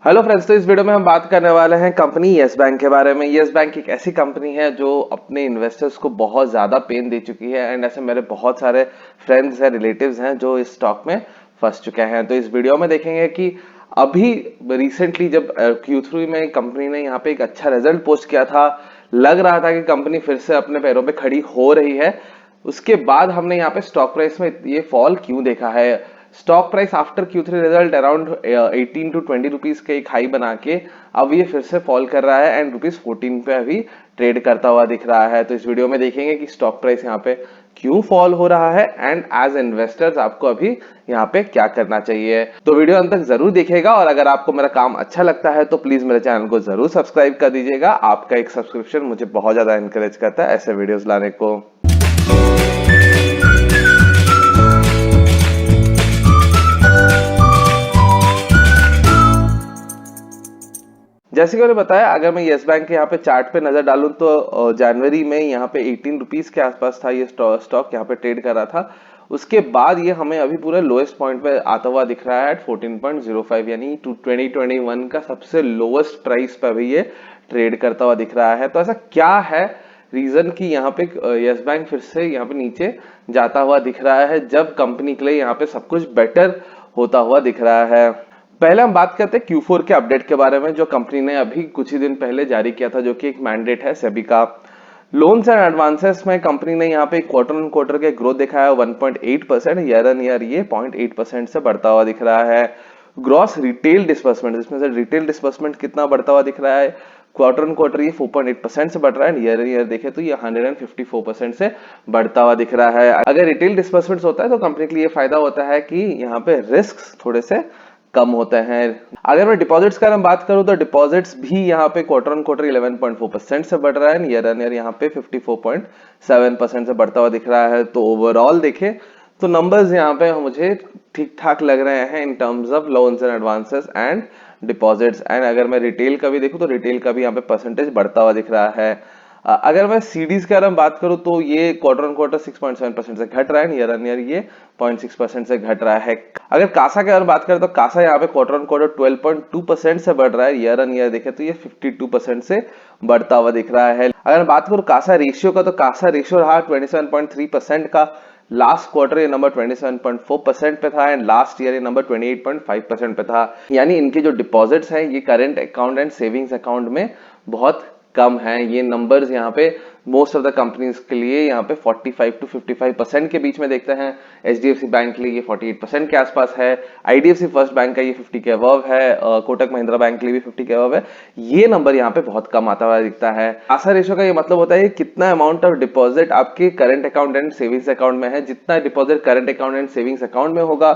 Hello friends, तो इस video में हम बात करने वाले हैं कंपनी यस बैंक के बारे में। यस बैंक एक ऐसी कंपनी है जो अपने इन्वेस्टर्स को बहुत ज़्यादा पेन दे चुकी है एंड ऐसे मेरे बहुत सारे फ्रेंड्स हैं, रिलेटिव्स हैं जो इस स्टॉक में फंस चुके हैं। तो इस वीडियो में देखेंगे कि अभी रिसेंटली जब Q3 में कंपनी ने यहाँ पे एक अच्छा रिजल्ट पोस्ट किया था, लग रहा था कि कंपनी फिर से अपने पैरों पे खड़ी हो रही है। उसके बाद हमने यहाँ पे स्टॉक प्राइस में ये फॉल क्यों देखा है। Stock price after Q3 result around 18 to 20 rupees के एक हाई बना के अब ये फिर से फॉल कर रहा है एंड ₹14 पे अभी ट्रेड करता हुआ दिख रहा है। तो इस वीडियो में देखेंगे कि स्टॉक प्राइस यहाँ पे क्यों फॉल हो रहा है एंड एज इन्वेस्टर्स आपको अभी यहाँ पे क्या करना चाहिए। तो वीडियो अंत तक जरूर देखिएगा और अगर आपको मेरा काम अच्छा लगता है तो प्लीज मेरे चैनल को जरूर सब्सक्राइब कर दीजिएगा। आपका एक सब्सक्रिप्शन मुझे बहुत ज्यादा एनकरेज करता है ऐसे वीडियोस लाने को। जैसे कि मैंने बताया, अगर मैं यस बैंक के यहाँ पे चार्ट पे नजर डालूं तो जनवरी में यहाँ पे 18 रुपीज के आसपास था ये स्टॉक यहाँ पे ट्रेड कर रहा था। उसके बाद ये हमें अभी पूरे लोएस्ट पॉइंट पे आता हुआ दिख रहा है 14.05, यानी 2021 का सबसे लोएस्ट प्राइस पे अभी ये ट्रेड करता हुआ दिख रहा है। तो ऐसा क्या है रीजन कि यहाँ पे यस बैंक फिर से यहाँ पे नीचे जाता हुआ दिख रहा है जब कंपनी के लिए यहाँ पे सब कुछ बेटर होता हुआ दिख रहा है। पहले हम बात करते हैं Q4 के अपडेट के बारे में जो कंपनी ने अभी कुछ ही दिन पहले जारी किया था, जो कि एक मैंडेट है सेबी का। लोन्स एंड एडवांसेस में कंपनी ने यहाँ पे क्वार्टर ऑन क्वार्टर के ग्रोथ दिखाया है 1.8%, ईयर ऑन ईयर ये 0.8% से बढ़ता हुआ दिख रहा है। ग्रॉस रिटेल डिस्बर्समेंट, जिसमें से रिटेल डिस्बर्समेंट कितना बढ़ता हुआ दिख रहा है, क्वार्टर ऑन क्वार्टर ये 4.8% से बढ़ रहा है, ईयर ईयर देखे तो ये 154% से बढ़ता हुआ दिख रहा है। अगर रिटेल डिस्बर्समेंट होता है तो कंपनी के लिए फायदा होता है कि यहाँ पे रिस्क थोड़े से कम होते हैं। अगर मैं डिपॉजिट्स का बात करूं तो डिपॉजिट्स भी यहाँ पे क्वार्टर ऑन क्वार्टर 11.4% से बढ़ रहा है, ईयर ऑन ईयर यहाँ पे 54.7% से बढ़ता हुआ दिख रहा है। तो ओवरऑल देखें तो नंबर्स यहाँ पे मुझे ठीक ठाक लग रहे हैं in terms of loans and advances and deposits. And अगर मैं रिटेल का भी देखूं तो रिटेल का भी यहाँ पे परसेंटेज बढ़ता हुआ दिख रहा है। अगर मैं सीडीज के बारे में बात करूं तो ये क्वार्टर ऑन क्वार्टर 6.7% से घट रहा है, ईयर ऑन ईयर ये 0.6% से घट रहा है। अगर कासा के बारे में बात करें तो कासा यहाँ पे क्वार्टर ऑन क्वार्टर 12.2% से बढ़ रहा है, ईयर ऑन ईयर देखें तो ये 52% से बढ़ता हुआ दिख रहा है। अगर बात करूं कासा रेशियो का तो कासा रेशियो रहा 27.3% का। लास्ट क्वार्टर ये नंबर 27.4% पे था एंड लास्ट ईयर ये नंबर 28.5% पे था। यानी इनके जो डिपॉजिट्स हैं ये current account and savings account में बहुत कम है। ये नंबर्स यहाँ पे मोस्ट ऑफ द कंपनीज के लिए यहाँ पे 45 to 55% के बीच में देखते हैं। HDFC बैंक के लिए ये 48% के आसपास है, IDFC फर्स्ट बैंक का ये 50 के अबव है, कोटक महिंद्रा बैंक के लिए भी 50 के अबव है। ये नंबर यहाँ पे बहुत कम आता हुआ दिखता है। कासा रेशियो का ये मतलब होता है कितना अमाउंट ऑफ डिपॉजिट आपके current account and savings account में है। जितना deposit current account and savings account में होगा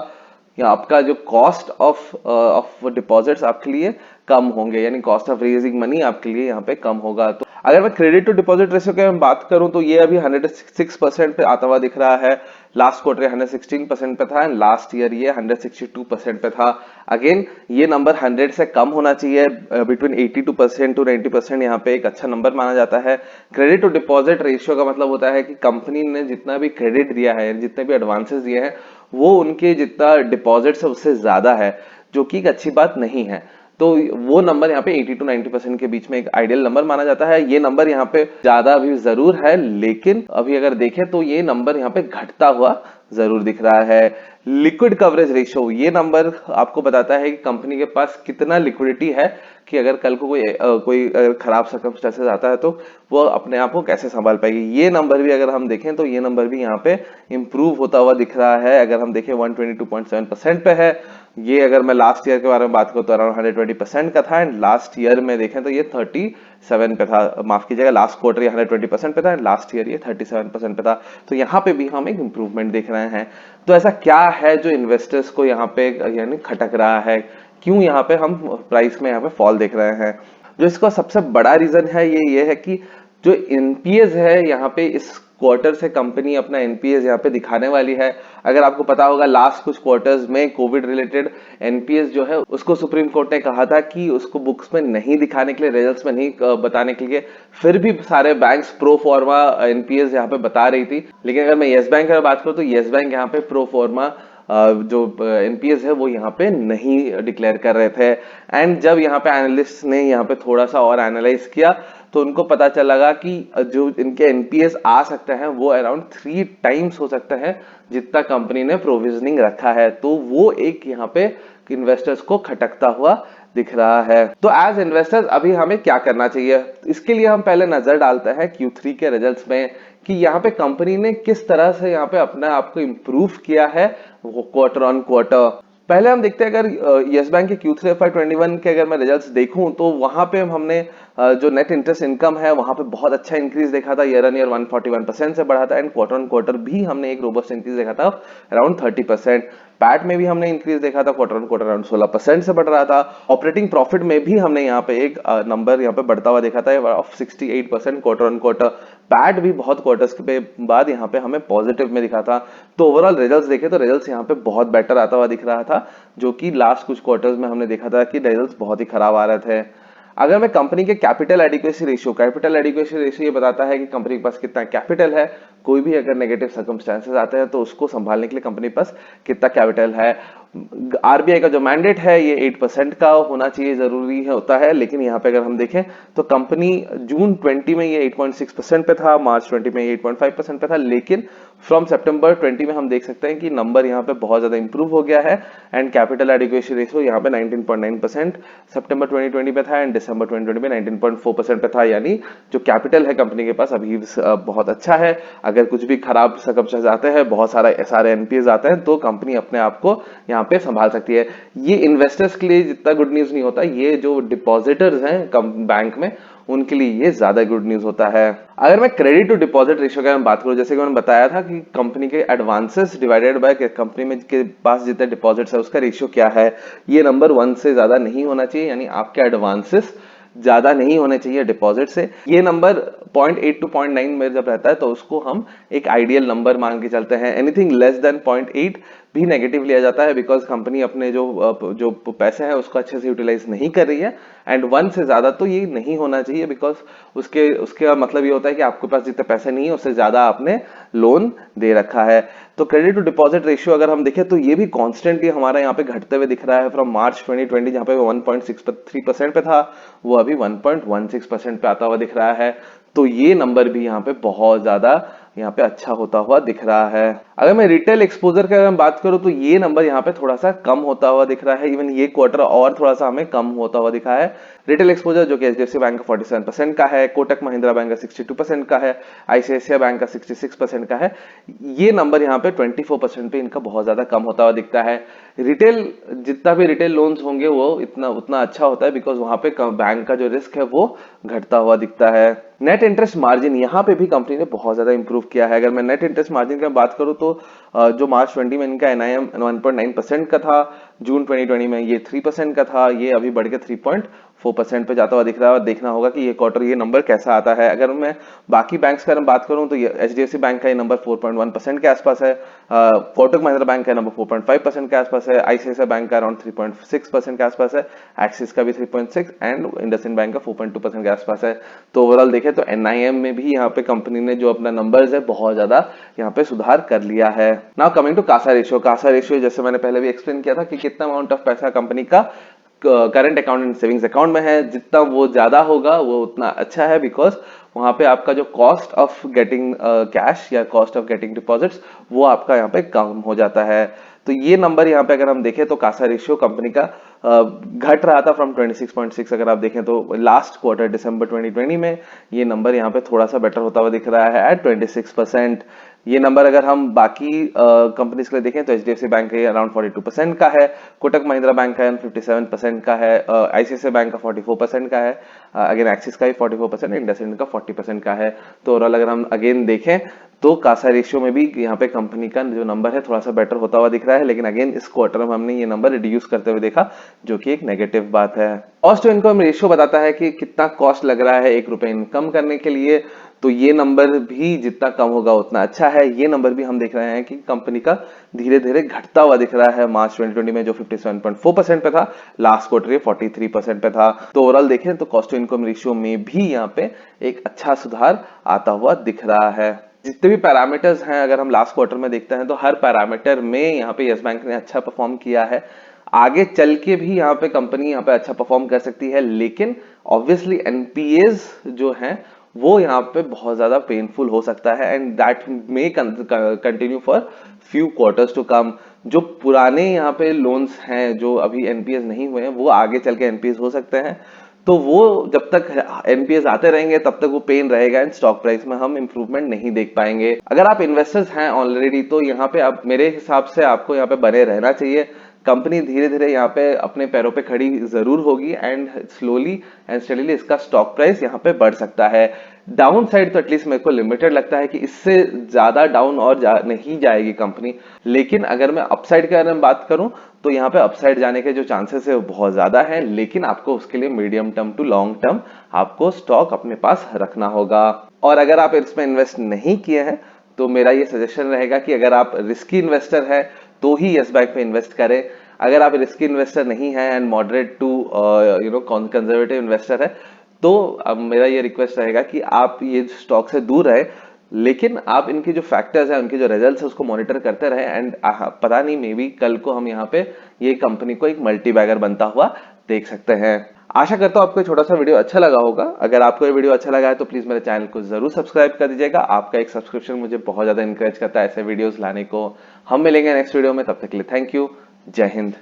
या आपका जो कॉस्ट ऑफ डिपॉजिट्स आपके लिए कम होंगे, यानी कॉस्ट ऑफ रेजिंग मनी आपके लिए यहाँ पे कम होगा। तो अगर मैं क्रेडिट टू डिपॉजिट रेशियो की बात करूं तो ये अभी 106% पे आता हुआ दिख रहा है। लास्ट क्वार्टर 116% पे था एंड लास्ट ईयर ये 162% पे था। अगेन ये नंबर 100 से कम होना चाहिए, बिटवीन 82% to 90% यहाँ पे एक अच्छा नंबर माना जाता है। क्रेडिट टू डिपॉजिट रेशियो का मतलब होता है कि कंपनी ने जितना भी क्रेडिट दिया है, जितने भी एडवांसेस दिए हैं, वो उनके जितना डिपॉजिट है उससे ज्यादा है, जो कि एक अच्छी बात नहीं है। तो वो नंबर यहाँ पे 80 to 90% के बीच में एक आइडियल नंबर माना जाता है। ये नंबर यहाँ पे ज्यादा भी जरूर है, लेकिन अभी अगर देखें तो ये नंबर यहाँ पे घटता हुआ जरूर दिख रहा है। लिक्विड कवरेज रेशियो, ये नंबर आपको बताता है कि कंपनी के पास कितना लिक्विडिटी है, कि अगर कल को कोई खराब सर्कमस्टेंसेस आता है तो वो अपने आप को कैसे संभाल पाएगी। ये नंबर भी अगर हम देखें तो ये नंबर भी यहाँ पे इंप्रूव होता हुआ दिख रहा है। अगर हम देखें 122.7% पे है। ये अगर मैं लास्ट ईयर के बारे में बात करूं तो अराउंड 120% का था एंड लास्ट ईयर में देखें तो ये 37 पे था, माफ कीजिएगा, लास्ट क्वार्टर ये 120% पे था एंड लास्ट ईयर ये 37% पे था। तो यहाँ पे भी हम एक इंप्रूवमेंट देख रहे हैं। तो ऐसा क्या है जो इन्वेस्टर्स को यहाँ पे यानी खटक रहा है, क्यों यहाँ पे हम प्राइस में यहाँ पे फॉल देख रहे हैं। जो इसका सबसे बड़ा रीजन है ये है कि जो एनपीएस है यहाँ पे इस क्वार्टर से कंपनी अपना एनपीएस यहाँ पे दिखाने वाली है। अगर आपको पता होगा लास्ट कुछ क्वार्टर्स में कोविड रिलेटेड एनपीएस जो है उसको सुप्रीम कोर्ट ने कहा था कि उसको बुक्स में नहीं दिखाने के लिए, रिजल्ट्स में नहीं बताने के लिए, फिर भी सारे बैंक्स प्रो फॉर्मा एनपीएस यहाँ पे बता रही थी। लेकिन अगर मैं येस बैंक की बात करूं तो येस बैंक यहाँ पे प्रो फॉर्मा जो एनपीएस है वो यहाँ पे नहीं डिक्लेयर कर रहे थे। एंड जब यहाँ पे एनालिस्ट ने यहाँ पे थोड़ा सा और एनालाइज किया तो उनको पता चला कि जो इनके एनपीएस आ सकते हैं वो अराउंड 3 टाइम्स हो सकते हैं जितना कंपनी ने प्रोविजनिंग रखा है। तो वो एक यहाँ पे इन्वेस्टर्स को खटकता हुआ दिख रहा है। तो एज इन्वेस्टर्स अभी हमें क्या करना चाहिए, इसके लिए हम पहले नजर डालते हैं Q3 के रिजल्ट्स में कि यहाँ पे कंपनी ने किस तरह से यहाँ पे अपने आप को इम्प्रूव किया है क्वार्टर ऑन क्वार्टर। पहले हम देखते हैं, अगर यस बैंक के Q3 FY21 के अगर मैं रिजल्ट्स देखूं तो वहां पे हमने जो नेट इंटरेस्ट इनकम है वहां पे बहुत अच्छा इंक्रीज देखा था, ईयर ऑन ईयर 141% से बढ़ा था। एंड क्वार्टर ऑन क्वार्टर भी हमने एक रोबस्ट इंक्रीज देखा था अराउंड 30%। पैट में भी हमने इंक्रीज देखा था, क्वार्टर ऑन क्वार्टर अराउंड 16% से बढ़ रहा था। ऑपरेटिंग प्रॉफिट में भी हमने यहाँ पे एक नंबर यहाँ पे बढ़ता हुआ देखा था of 68% quarter on quarter. PAT भी बहुत क्वार्टर्स के बाद यहाँ पे हमें पॉजिटिव में दिखा था। तो ओवरऑल रिजल्ट्स देखे तो रिजल्ट्स यहाँ पे बहुत बेटर आता हुआ दिख रहा था, जो कि लास्ट कुछ क्वार्टर्स में हमने देखा था कि रिजल्ट्स बहुत ही खराब आ रहे थे। अगर मैं कंपनी के कैपिटल एडिक्वेसी रेशियो ये बताता है कि कंपनी के पास कितना कैपिटल है, कोई भी अगर नेगेटिव सर्कमस्टेंसेस आते हैं तो उसको संभालने के लिए कंपनी के पास कितना कैपिटल है। आरबीआई का जो मैंडेट है ये 8% का होना चाहिए, जरूरी है होता है, लेकिन यहाँ पे अगर हम देखें तो कंपनी जून 20 में ये 8.6% पे था, मार्च 20 में 8.5% पे था, लेकिन फ्रॉम सितंबर 20 में हम देख सकते हैं कि नंबर यहाँ पे बहुत ज्यादा इंप्रूव हो गया है। एंड कैपिटल एडिक्वेसी रेशियो यहाँ पे 19.9% सितंबर 2020 पे था एंड दिसंबर 2020 में 19.4% पे था। यानी जो कैपिटल है कंपनी के पास अभी बहुत अच्छा है। अगर कुछ भी खराब सर्कमस्टेंसेस आते हैं, बहुत सारे एनपीएस आते हैं, तो कंपनी अपने आप को यहाँ पे संभाल सकती है। ये इन्वेस्टर्स के लिए जितना गुड न्यूज नहीं होता, ये जो डिपॉजिटर्स हैं बैंक में उनके लिए ये ज्यादा गुड न्यूज होता है। अगर मैं क्रेडिट टू डिपॉजिट रेशियो की बात करूं, जैसे कि मैंने बताया था कि कंपनी के एडवांसेस डिवाइडेड बाय कंपनी में के पास जितने डिपॉजिट्स है उसका रेशियो क्या है, ये नंबर 1 से ज्यादा नहीं होना चाहिए। यानी आपके एडवांसेस ज्यादा नहीं होने चाहिए डिपॉजिट से। ये नंबर 0.8 टू 0.9 में जब रहता है तो उसको हम एक आइडियल नंबर मान के चलते हैं। एनीथिंग लेस देन 0.8 भी नेगेटिव लिया जाता है, बिकॉज कंपनी अपने जो पैसे हैं उसको अच्छे से यूटिलाइज नहीं कर रही है। एंड 1 से ज्यादा तो ये नहीं होना चाहिए, बिकॉज उसके मतलब ये होता है कि आपके पास जितने पैसे नहीं है उससे ज्यादा आपने लोन दे रखा है। तो क्रेडिट टू डिपॉजिट रेशियो अगर हम देखें तो ये भी कॉन्स्टेंटली हमारा यहाँ पे घटते हुए दिख रहा है फ्रॉम मार्च 2020, जहां पे 1.63% पे था, वो अभी 1.16% पे आता हुआ दिख रहा है। तो ये नंबर भी यहाँ पे बहुत ज्यादा यहाँ पे अच्छा होता हुआ दिख रहा है। अगर मैं रिटेल एक्सपोजर की अगर बात करूं तो ये नंबर यहाँ पे थोड़ा सा कम होता हुआ दिख रहा है। इवन ये क्वार्टर और थोड़ा सा हमें कम होता हुआ दिखा है। रिटेल एक्सपोजर जो कि एचडीएफसी बैंक का 47% का है, कोटक महिंद्रा बैंक का 62% का है, आईसीआईसीआई बैंक का 66% का है। ये नंबर यहाँ पे 24% पे इनका बहुत ज्यादा कम होता हुआ दिखता है। रिटेल जितना भी रिटेल लोन्स होंगे वो उतना अच्छा होता है, बिकॉज वहां पे बैंक का जो रिस्क है वो घटता हुआ दिखता है। नेट इंटरेस्ट मार्जिन यहाँ पे भी कंपनी ने बहुत ज्यादा इंप्रूव किया है। अगर मैं नेट इंटरेस्ट मार्जिन की बात करूं तो जो मार्च 20 में इनका एनआईएम 1.9% का था, जून 2020 में ये 3% का था, ये अभी बढ़ के 3.4% पे जाता हुआ दिख रहा है। और देखना होगा कि ये क्वार्टर ये नंबर कैसा आता है। अगर मैं बाकी बैंक्स की बात करूं तो एचडीएफसी बैंक का ये नंबर 4.1% के आसपास है, कोटक महिंद्रा बैंक का नंबर 4.5% के आसपास है, आईसीआईसीआई बैंक का अराउंड 3.6% के आसपास है, एक्सिस का भी 3.6 एंड इंडसइंड बैंक का 4.2% के आसपास है। तो ओवरऑल देखें तो एनआईएम में भी यहाँ पे कंपनी ने जो अपना नंबर्स है बहुत ज्यादा यहाँ पे सुधार कर लिया है। Now coming to CASA ratio जैसे मैंने पहले भी एक्सप्लेन किया था कि कितना अमाउंट ऑफ पैसा कंपनी का current account and savings account में है, जितना वो ज्यादा होगा वो उतना अच्छा है, बिकॉज वहां पे आपका जो कॉस्ट ऑफ गेटिंग कैश या कॉस्ट ऑफ गेटिंग डिपॉजिट्स वो आपका यहाँ पे कम हो जाता है। तो ये नंबर यहाँ पे अगर हम देखें तो कासा रेशियो कंपनी का घट रहा था फ्रॉम 26.6। अगर आप देखें तो लास्ट क्वार्टर दिसंबर 2020 में ये नंबर यहाँ पे थोड़ा सा बेटर होता हुआ दिख रहा है एट 26%। ये नंबर अगर हम बाकी कंपनीज के लिए देखें तो एचडीएफसी बैंक का अराउंड 42% का है, कोटक महिंद्रा बैंक का 57% का है, आईसीआईसीआई बैंक का 44% का है, अगेन एक्सिस का भी 44%, इंडसइंड का 40% का है। तो ओवरऑल अगर हम अगेन देखें तो कासा रेशियो में भी यहाँ पे कंपनी का जो नंबर है थोड़ा सा बेटर होता हुआ दिख रहा है, लेकिन अगेन इस क्वार्टर में हमने ये नंबर रिड्यूस करते हुए देखा, जो कि एक नेगेटिव बात है। कॉस्ट टू इनकम रेशियो बताता है कि कितना कॉस्ट लग रहा है 1 रुपए इनकम करने के लिए। तो ये नंबर भी जितना कम होगा उतना अच्छा है। ये नंबर भी हम देख रहे हैं कि कंपनी का धीरे धीरे घटता हुआ दिख रहा है। मार्च 2020 में जो 57.4% पे था, लास्ट क्वार्टर ये 43% पे था। तो ओवरऑल देखें तो कॉस्ट टू इनकम रेशियो में भी यहाँ पे एक अच्छा सुधार आता हुआ दिख रहा है। जितने भी पैरामीटर्स हैं अगर हम लास्ट क्वार्टर में देखते हैं तो हर पैरामीटर में यहाँ पे यस बैंक ने अच्छा परफॉर्म किया है। आगे चल के भी यहाँ पे कंपनी यहाँ पे अच्छा परफॉर्म कर सकती है, लेकिन ऑब्वियसली एनपीएज जो हैं वो यहाँ पे बहुत ज्यादा पेनफुल हो सकता है and that may continue for few quarters to come. जो पुराने यहाँ पे लोन्स हैं जो अभी एनपीएस नहीं हुए हैं वो आगे चल के एनपीएस हो सकते हैं, तो वो जब तक एनपीएस आते रहेंगे तब तक वो पेन रहेगा एंड स्टॉक प्राइस में हम इंप्रूवमेंट नहीं देख पाएंगे। अगर आप इन्वेस्टर्स हैं ऑलरेडी तो यहाँ पे आप मेरे हिसाब से आपको यहाँ पे बने रहना चाहिए। कंपनी धीरे धीरे यहाँ पे अपने पैरों पे खड़ी जरूर होगी एंड स्लोली एंड स्टेडीली इसका स्टॉक प्राइस यहाँ पे बढ़ सकता है। डाउन साइड तो एटलीस्ट मेरे को लिमिटेड लगता है कि इससे ज्यादा डाउन और नहीं जाएगी कंपनी। लेकिन अगर मैं अपसाइड के बारे में बात करूं तो यहाँ पे अपसाइड जाने के जो चांसेस है वो बहुत ज्यादा है, लेकिन आपको उसके लिए medium term to long term आपको स्टॉक अपने पास रखना होगा। और अगर आप इसमें इन्वेस्ट नहीं किए हैं तो मेरा ये सजेशन रहेगा कि अगर आप रिस्की इन्वेस्टर है तो ही यस बैंक पे इन्वेस्ट करें। अगर आप रिस्की इन्वेस्टर नहीं है and moderate to conservative investor है तो अब मेरा ये रिक्वेस्ट रहेगा कि आप ये स्टॉक से दूर रहे, लेकिन आप इनके जो फैक्टर्स हैं उनके जो रिजल्ट्स है उसको मॉनिटर करते रहे एंड पता नहीं मे बी कल को हम यहाँ पे ये कंपनी को एक मल्टी बैगर बनता हुआ देख सकते हैं। आशा करता हूँ आपको छोटा सा वीडियो अच्छा लगा होगा। अगर आपको ये वीडियो अच्छा लगा है तो प्लीज मेरे चैनल को जरूर सब्सक्राइब कर दीजिएगा। आपका एक सब्सक्रिप्शन मुझे बहुत ज्यादा इंकरेज करता है ऐसे वीडियोस लाने को। हम मिलेंगे नेक्स्ट वीडियो में, तब तक के लिए थैंक यू। जय हिंद।